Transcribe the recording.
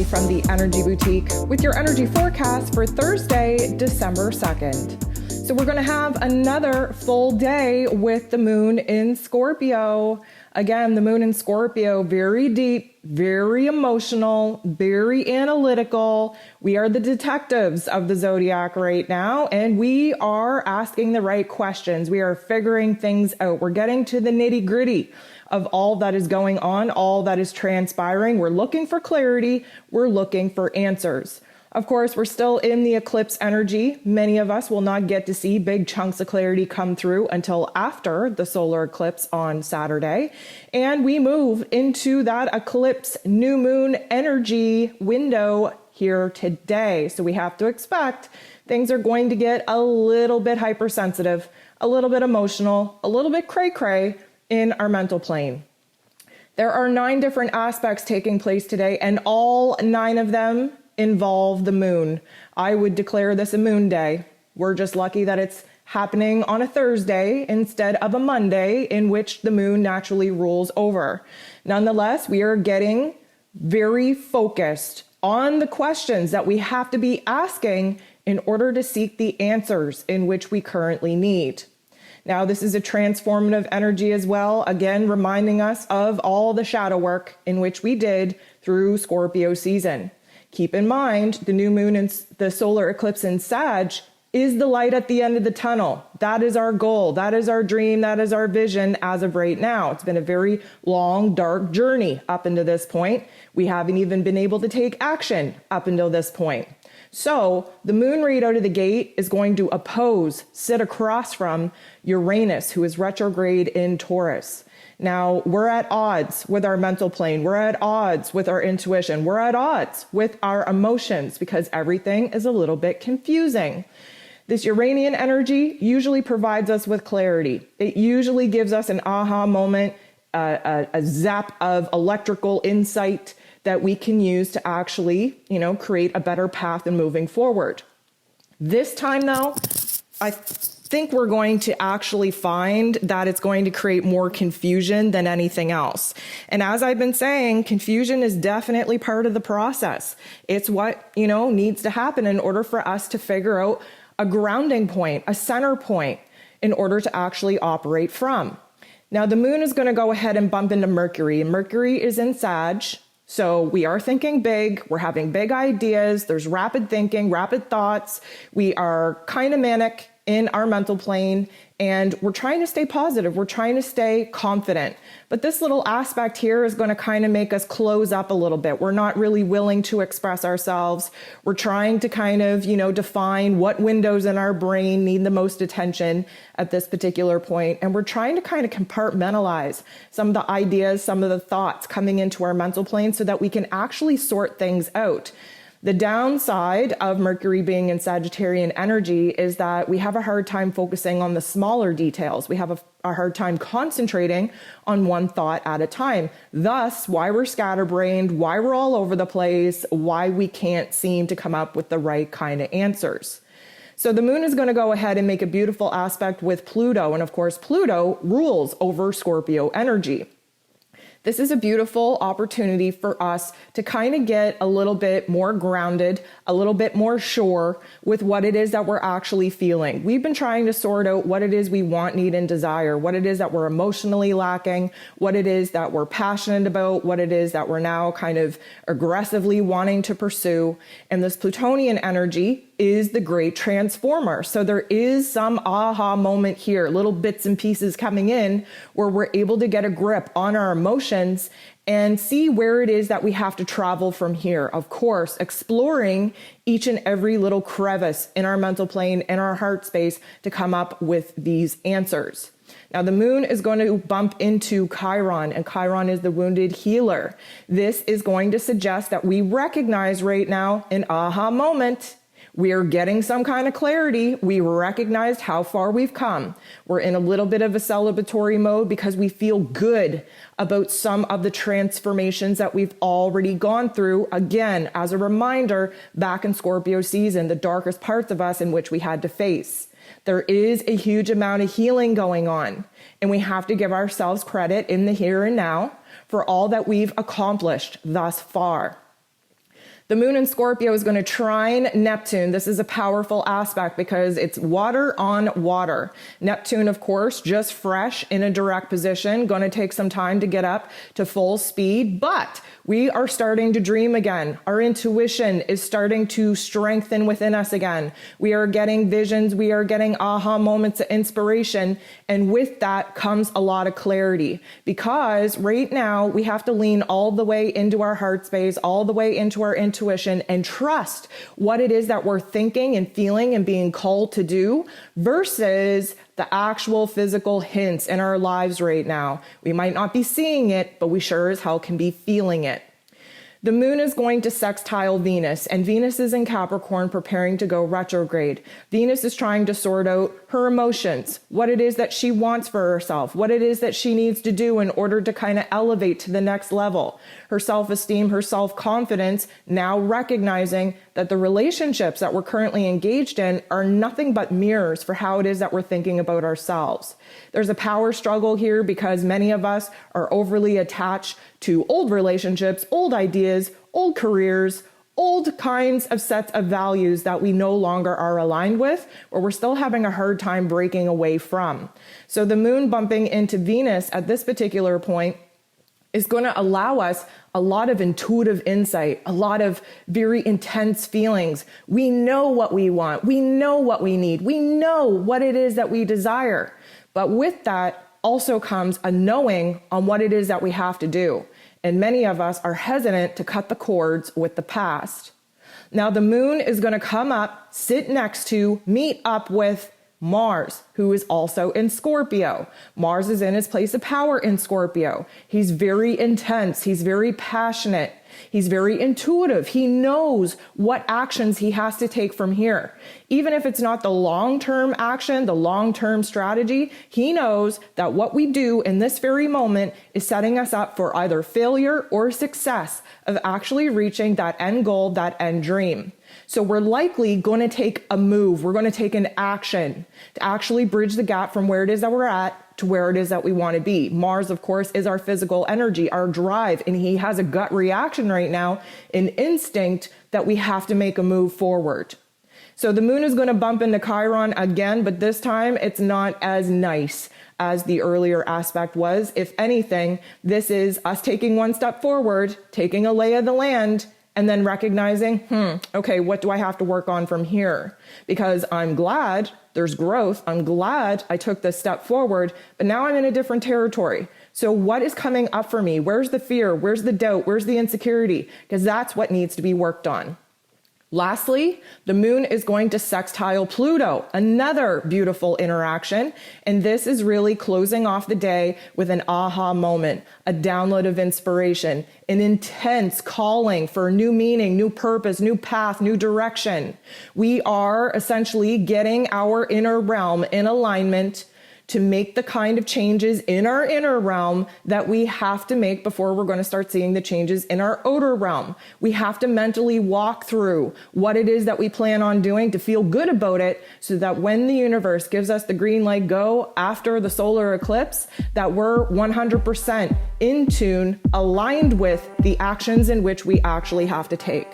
from the Energy Boutique with your energy forecast for Thursday, December 2nd. So we're going to have another full day with the moon in Scorpio. Again, the moon in Scorpio, very deep, very emotional, very analytical. We are the detectives of the zodiac right now, and we are asking the right questions. We are figuring things out. We're getting to the nitty-gritty of all that is going on, all that is transpiring. We're looking for clarity. We're looking for answers. Of course, we're still in the eclipse energy. Many of us will not get to see big chunks of clarity come through until after the solar eclipse on Saturday. And we move into that eclipse new moon energy window here today. So we have to expect things are going to get a little bit hypersensitive, a little bit emotional, a little bit cray-cray in our mental plane. There are 9 different aspects taking place today, and all 9 of them involve the moon. I would declare this a moon day. We're just lucky that it's happening on a Thursday instead of a Monday, in which the moon naturally rules over. Nonetheless, we are getting very focused on the questions that we have to be asking in order to seek the answers in which we currently need. Now, this is a transformative energy as well, again, reminding us of all the shadow work in which we did through Scorpio season. Keep in mind, the new moon and the solar eclipse in Sag is the light at the end of the tunnel. That is our goal. That is our dream. That is our vision as of right now. It's been a very long, dark journey up until this point. We haven't even been able to take action up until this point. So the moon right out of the gate is going to sit across from Uranus, who is retrograde in Taurus. Now, we're at odds with our mental plane. We're at odds with our intuition. We're at odds with our emotions because everything is a little bit confusing. This Uranian energy usually provides us with clarity. It usually gives us an aha moment, a zap of electrical insight that we can use to actually, create a better path in moving forward. This time, though, I think we're going to actually find that it's going to create more confusion than anything else. And as I've been saying, confusion is definitely part of the process. It's what, needs to happen in order for us to figure out a grounding point, a center point, in order to actually operate from. Now, the moon is going to go ahead and bump into Mercury, and Mercury is in Sag. So we are thinking big, we're having big ideas, there's rapid thinking, rapid thoughts. We are kind of manic in our mental plane, and we're trying to stay positive. We're trying to stay confident. But this little aspect here is going to kind of make us close up a little bit. We're not really willing to express ourselves. We're trying to kind of, define what windows in our brain need the most attention at this particular point. And we're trying to kind of compartmentalize some of the ideas, some of the thoughts coming into our mental plane so that we can actually sort things out. The downside of Mercury being in Sagittarian energy is that we have a hard time focusing on the smaller details. We have a hard time concentrating on one thought at a time. Thus, why we're scatterbrained, why we're all over the place, why we can't seem to come up with the right kind of answers. So the moon is going to go ahead and make a beautiful aspect with Pluto. And of course, Pluto rules over Scorpio energy. This is a beautiful opportunity for us to kind of get a little bit more grounded, a little bit more sure with what it is that we're actually feeling. We've been trying to sort out what it is we want, need, and desire, what it is that we're emotionally lacking, what it is that we're passionate about, what it is that we're now kind of aggressively wanting to pursue. And this Plutonian energy is the great transformer. So there is some aha moment here, little bits and pieces coming in where we're able to get a grip on our emotions and see where it is that we have to travel from here. Of course, exploring each and every little crevice in our mental plane and our heart space to come up with these answers. Now, the moon is going to bump into Chiron, and Chiron is the wounded healer. This is going to suggest that we recognize right now an aha moment. We are getting some kind of clarity. We recognized how far we've come. We're in a little bit of a celebratory mode because we feel good about some of the transformations that we've already gone through. Again, as a reminder, back in Scorpio season, the darkest parts of us in which we had to face. There is a huge amount of healing going on, and we have to give ourselves credit in the here and now for all that we've accomplished thus far. The moon in Scorpio is going to trine Neptune. This is a powerful aspect because it's water on water. Neptune, of course, just fresh in a direct position, going to take some time to get up to full speed, but we are starting to dream again. Our intuition is starting to strengthen within us again. We are getting visions. We are getting aha moments of inspiration. And with that comes a lot of clarity, because right now we have to lean all the way into our heart space, all the way into our intuition, and trust what it is that we're thinking and feeling and being called to do versus the actual physical hints in our lives right now. We might not be seeing it, but we sure as hell can be feeling it. The moon is going to sextile Venus, and Venus is in Capricorn preparing to go retrograde. Venus is trying to sort out her emotions, what it is that she wants for herself, what it is that she needs to do in order to kind of elevate to the next level. Her self-esteem, her self-confidence, now recognizing that the relationships that we're currently engaged in are nothing but mirrors for how it is that we're thinking about ourselves. There's a power struggle here because many of us are overly attached to old relationships, old ideas, old careers, old kinds of sets of values that we no longer are aligned with, or we're still having a hard time breaking away from. So the moon bumping into Venus at this particular point is going to allow us a lot of intuitive insight, a lot of very intense feelings. We know what we want. We know what we need. We know what it is that we desire. But with that also comes a knowing on what it is that we have to do. And many of us are hesitant to cut the cords with the past. Now the moon is going to come up, sit next to, meet up with Mars, who is also in Scorpio. Mars is in his place of power in Scorpio. He's very intense. He's very passionate. He's very intuitive. He knows what actions he has to take from here. Even if it's not the long-term action, the long-term strategy, he knows that what we do in this very moment is setting us up for either failure or success of actually reaching that end goal, that end dream. So we're likely going to take a move. We're going to take an action to actually bridge the gap from where it is that we're at to where it is that we want to be. Mars, of course, is our physical energy, our drive, and he has a gut reaction right now, an instinct that we have to make a move forward. So the moon is going to bump into Chiron again, but this time it's not as nice as the earlier aspect was. If anything, this is us taking one step forward, taking a lay of the land, and then recognizing, okay, what do I have to work on from here? Because I'm glad there's growth. I'm glad I took this step forward, but now I'm in a different territory. So what is coming up for me? Where's the fear? Where's the doubt? Where's the insecurity? Because that's what needs to be worked on. Lastly, the moon is going to sextile Pluto, another beautiful interaction. And this is really closing off the day with an aha moment, a download of inspiration, an intense calling for new meaning, new purpose, new path, new direction. We are essentially getting our inner realm in alignment to make the kind of changes in our inner realm that we have to make before we're going to start seeing the changes in our outer realm. We have to mentally walk through what it is that we plan on doing to feel good about it, so that when the universe gives us the green light go after the solar eclipse, that we're 100% in tune, aligned with the actions in which we actually have to take.